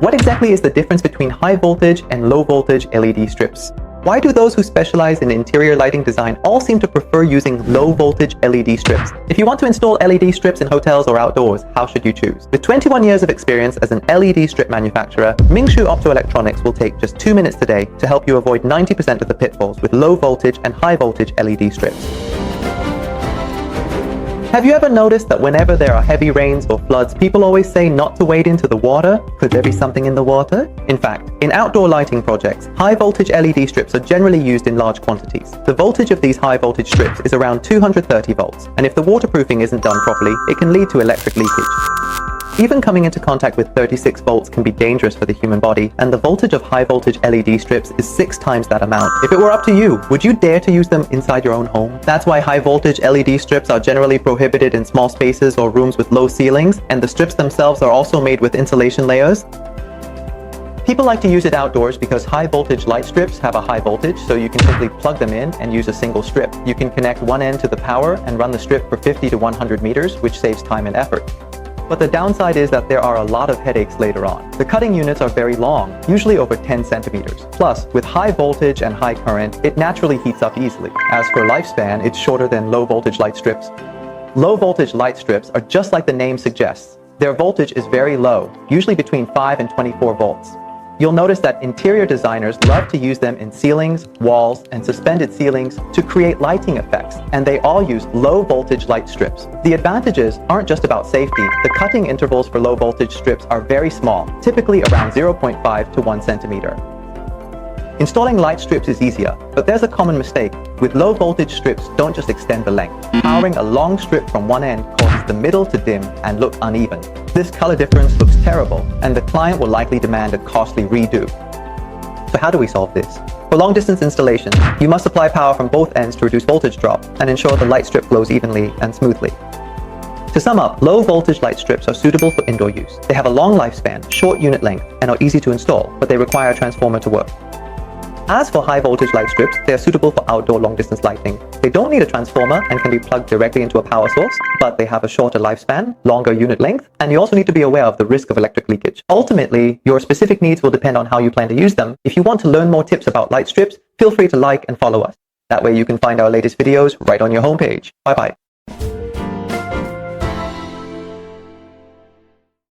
What exactly is the difference between high voltage and low voltage LED strips? Why do those who specialize in interior lighting design all seem to prefer using low voltage LED strips? If you want to install LED strips in hotels or outdoors, how should you choose? With 21 years of experience as an LED strip manufacturer, Mingshu Optoelectronics will take just 2 minutes today to help you avoid 90% of the pitfalls with low voltage and high voltage LED strips. Have you ever noticed that whenever there are heavy rains or floods, people always say not to wade into the water? Could there be something in the water? In fact, in outdoor lighting projects, high voltage LED strips are generally used in large quantities. The voltage of these high voltage strips is around 230 volts, and if the waterproofing isn't done properly, it can lead to electric leakage. Even coming into contact with 36 volts can be dangerous for the human body, and the voltage of high voltage LED strips is 6 times that amount. If it were up to you, would you dare to use them inside your own home? That's why high voltage LED strips are generally prohibited in small spaces or rooms with low ceilings, and the strips themselves are also made with insulation layers. People like to use it outdoors because high voltage light strips have a high voltage, so you can simply plug them in and use a single strip. You can connect one end to the power and run the strip for 50 to 100 meters, which saves time and effort. But the downside is that there are a lot of headaches later on. The cutting units are very long, usually over 10 centimeters. Plus, with high voltage and high current, it naturally heats up easily. As for lifespan, it's shorter than low voltage light strips. Low voltage light strips are just like the name suggests. Their voltage is very low, usually between 5 and 24 volts. You'll notice that interior designers love to use them in ceilings, walls, and suspended ceilings to create lighting effects, and they all use low voltage light strips. The advantages aren't just about safety. The cutting intervals for low voltage strips are very small, typically around 0.5 to 1 centimeter. Installing light strips is easier, but there's a common mistake. With low voltage strips, don't just extend the length. Powering a long strip from one end causes the middle to dim and look uneven. This color difference looks terrible, and the client will likely demand a costly redo. So how do we solve this? For long distance installations, you must apply power from both ends to reduce voltage drop and ensure the light strip flows evenly and smoothly. To sum up, low voltage light strips are suitable for indoor use. They have a long lifespan, short unit length, and are easy to install, but they require a transformer to work. As for high voltage light strips, they are suitable for outdoor long distance lighting. They don't need a transformer and can be plugged directly into a power source, but they have a shorter lifespan, longer unit length, and you also need to be aware of the risk of electric leakage. Ultimately, your specific needs will depend on how you plan to use them. If you want to learn more tips about light strips, feel free to like and follow us. That way you can find our latest videos right on your homepage. Bye bye.